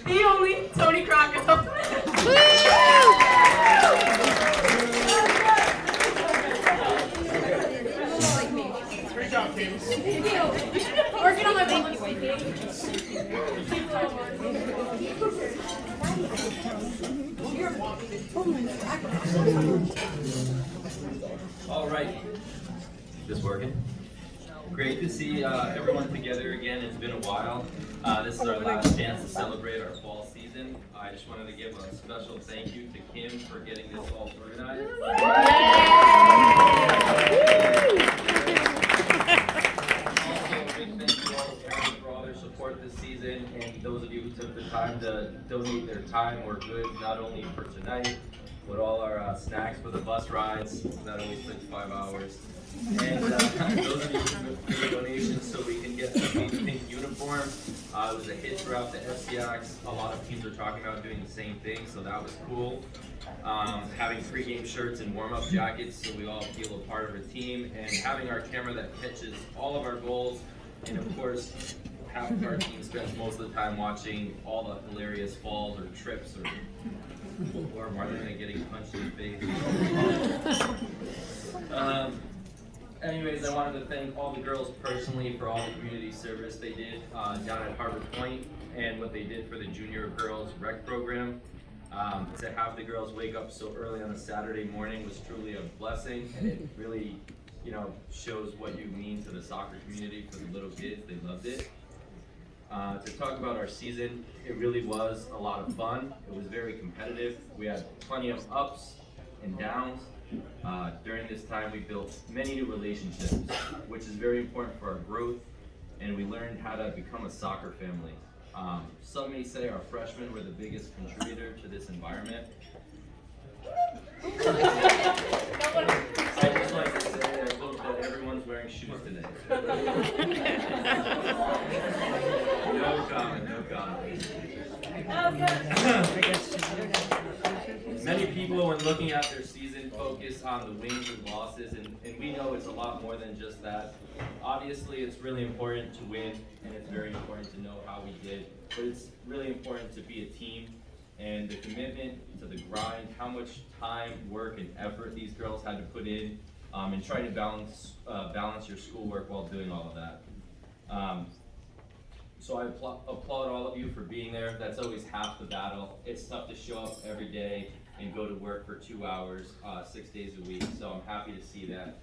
the only Tony Crocco. Great job, teams. Working on my book. All right. This working? Great to see everyone together again. It's been a while. This is our last chance to celebrate our fall season. I just wanted to give a special thank you to Kim for getting this all organized. Also, a big thank you all to parents for all their support this season, and those of you who took the time to donate their time or goods, not only for tonight, but all our snacks for the bus rides. That always took 5 hours. And those of you who made donations so we can get the pink uniform. It was a hit throughout the FCX. A lot of teams are talking about doing the same thing, so that was cool. Having pregame shirts and warm-up jackets so we all feel a part of a team, and having our camera that catches all of our goals, and of course, half of our team spends most of the time watching all the hilarious falls or trips or Marlena getting punched in the face. Anyways, I wanted to thank all the girls personally for all the community service they did down at Harbor Point and what they did for the junior girls rec program. To have the girls wake up so early on a Saturday morning was truly a blessing, and it really, shows what you mean to the soccer community for the little kids. They loved it. To talk about our season, it really was a lot of fun. It was very competitive. We had plenty of ups and downs. During this time, we built many new relationships, which is very important for our growth, and we learned how to become a soccer family. Some may say our freshmen were the biggest contributor to this environment. I'd just like to say I hope that everyone's wearing shoes today. No comment, no comment. Many people, when looking at their season, focus on the wins and losses, and we know it's a lot more than just that. Obviously, it's really important to win, and it's very important to know how we did, but it's really important to be a team, and the commitment to the grind, how much time, work, and effort these girls had to put in trying to balance your schoolwork while doing all of that. So I applaud all of you for being there. That's always half the battle. It's tough to show up every day and go to work for 2 hours, 6 days a week, so I'm happy to see that.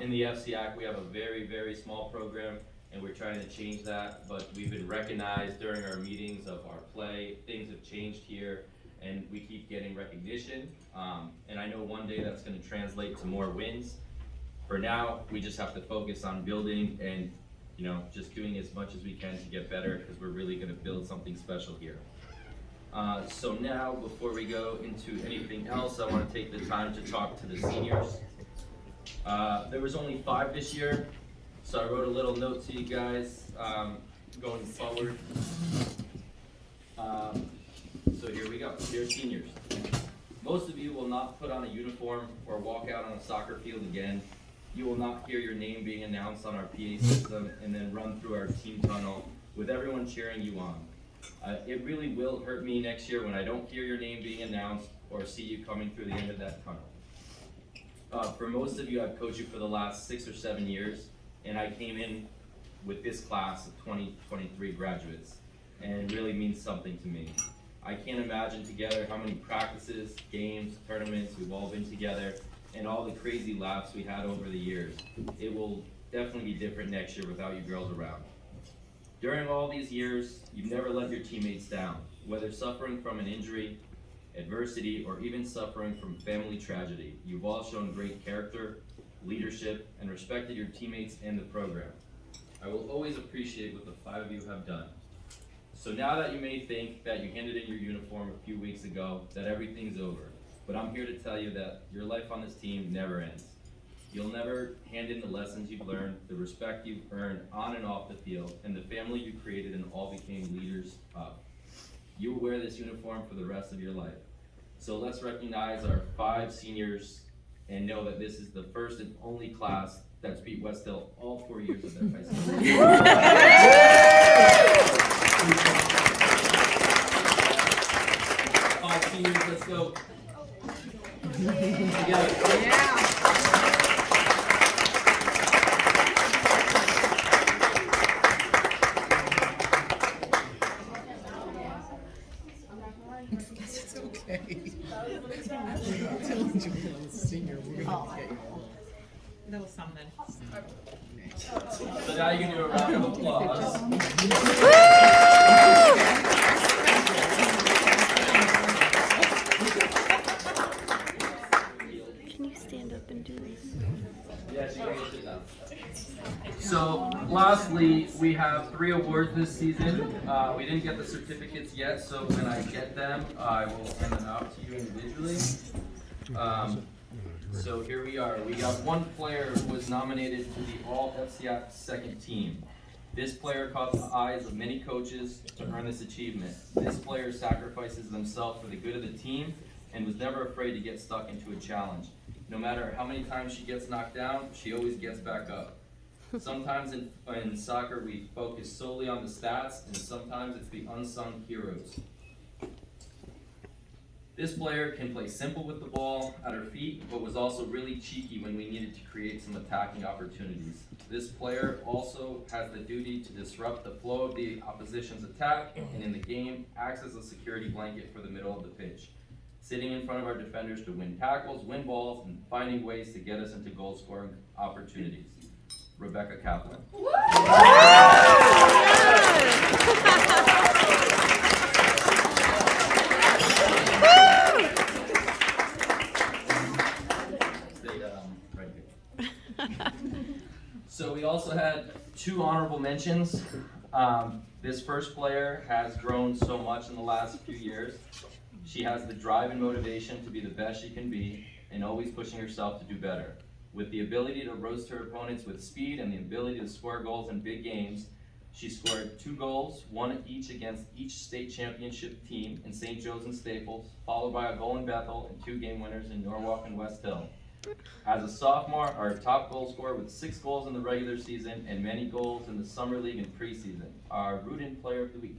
In the FCAC, we have a very, very small program, and we're trying to change that, but we've been recognized during our meetings of our play. Things have changed here, and we keep getting recognition, and I know one day that's going to translate to more wins. For now, we just have to focus on building and just doing as much as we can to get better, because we're really going to build something special here. So now, before we go into anything else, I want to take the time to talk to the seniors. There was only 5 this year, so I wrote a little note to you guys going forward. So here we go. Dear seniors, most of you will not put on a uniform or walk out on a soccer field again. You will not hear your name being announced on our PA system and then run through our team tunnel with everyone cheering you on. It really will hurt me next year when I don't hear your name being announced or see you coming through the end of that tunnel. For most of you, I've coached you for the last 6 or 7 years, and I came in with this class of 2023 graduates, and it really means something to me. I can't imagine together how many practices, games, tournaments we've all been together, and all the crazy laughs we had over the years. It will definitely be different next year without you girls around. During all these years, you've never let your teammates down, whether suffering from an injury, adversity, or even suffering from family tragedy. You've all shown great character, leadership, and respected your teammates and the program. I will always appreciate what the 5 of you have done. So now that you may think that you handed in your uniform a few weeks ago, that everything's over, but I'm here to tell you that your life on this team never ends. You'll never hand in the lessons you've learned, the respect you've earned on and off the field, and the family you created and all became leaders of. You will wear this uniform for the rest of your life. So let's recognize our 5 seniors and know that this is the first and only class that's beat West Hill all 4 years of their high school. go. Together. It's okay. I told you when I was a senior, we're gonna get you. That was something. So now you can do a round of applause. Can you stand up and do this? Yes, you can sit down. So, lastly, we have 3 awards this season. We didn't get the certificates yet, so when I get them, I will send them out to you individually. So here we are. We got one player who was nominated to the All-FCIAC second team. This player caught the eyes of many coaches to earn this achievement. This player sacrifices themselves for the good of the team and was never afraid to get stuck into a challenge. No matter how many times she gets knocked down, she always gets back up. Sometimes in soccer we focus solely on the stats, and sometimes it's the unsung heroes. This player can play simple with the ball at her feet, but was also really cheeky when we needed to create some attacking opportunities. This player also has the duty to disrupt the flow of the opposition's attack, and in the game, acts as a security blanket for the middle of the pitch, sitting in front of our defenders to win tackles, win balls, and finding ways to get us into goal-scoring opportunities. Rebecca Kaplan. So we also had 2 honorable mentions. This first player has grown so much in the last few years. She has the drive and motivation to be the best she can be and always pushing herself to do better. With the ability to roast her opponents with speed and the ability to score goals in big games, she scored 2 goals, 1 each against each state championship team in St. Joe's and Staples, followed by a goal in Bethel and 2 game winners in Norwalk and West Hill. As a sophomore, our top goal scorer with 6 goals in the regular season and many goals in the summer league and preseason, our Rudin Player of the Week.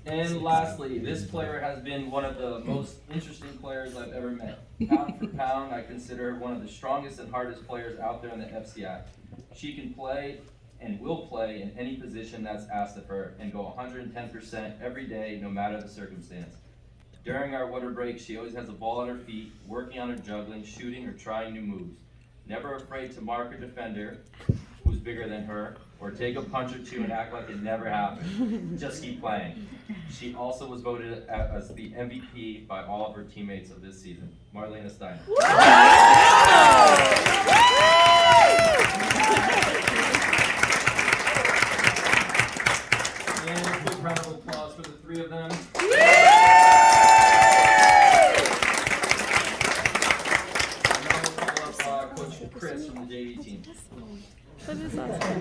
And lastly, this player has been one of the most interesting players I've ever met. Pound for pound, I consider her one of the strongest and hardest players out there in the FCIAC. She can play and will play in any position that's asked of her and go 110% every day, no matter the circumstance. During our water break, she always has a ball at her feet, working on her juggling, shooting, or trying new moves. Never afraid to mark a defender who's bigger than her, or take a punch or 2 and act like it never happened. Just keep playing. She also was voted as the MVP by all of her teammates of this season. Marlena Steiner. And a quick round of applause for the 3 of them. And now we'll call up Coach Chris from the JV team. That is awesome.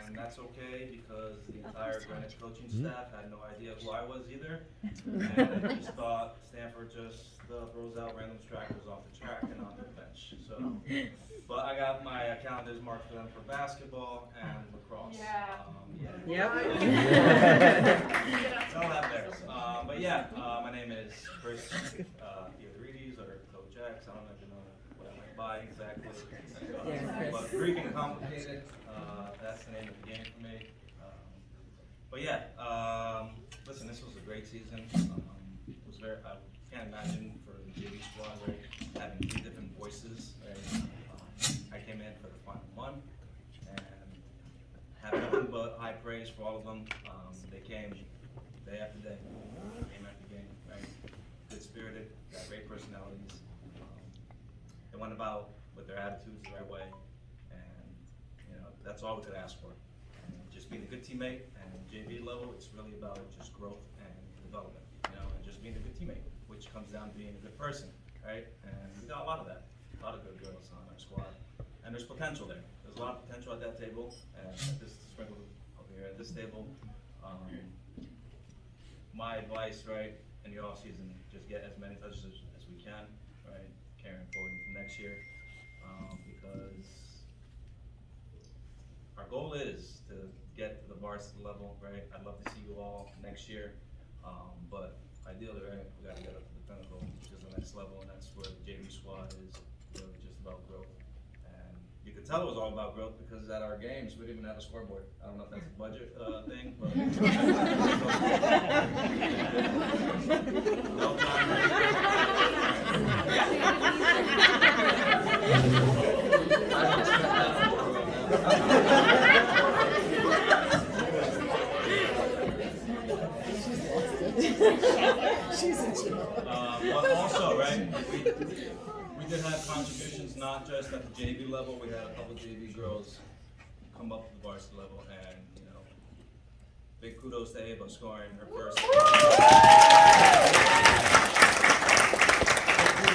And that's okay because the entire Greenwich coaching staff had no idea who I was either. And I just thought Stanford just throws out random strikers off the track and on the bench. So, but I got my calendars marked for them for basketball and lacrosse. Yep. All that there. But yeah, my name is Chris Theodorides or Coach X. I don't even know what I went by exactly. But Greek and complicated. That's the name of the game for me. But yeah, listen, this was a great season. It was very. I can't imagine for the JV squad, right, having 3 different voices. Right? I came in for the final one and have nothing but high praise for all of them. They came day after day, game after game, right? Good spirited, got great personalities. They went about with their attitudes the right way, and that's all we could ask for. And just being a good teammate, and JV level, it's really about just growth and development, and just being a good teammate, which comes down to being a good person, right? And we got a lot of that, a lot of good girls on our squad, and there's potential there. There's a lot of potential at that table, and this sprinkled over here at this table. My advice, right, in the off season, just get as many touches as we can, right, carrying forward into next next year, because our goal is to get to the varsity level, right? I'd love to see you all next year, but ideally, right, we gotta get up to the pinnacle, which is the next level, and that's where the JV squad is really just about growth. And you could tell it was all about growth because at our games, we didn't even have a scoreboard. I don't know if that's a budget thing, but. No But also, right, we did have contributions not just at the JV level. We had a couple JV girls come up to the varsity level, and you know, big kudos to Ava scoring her first.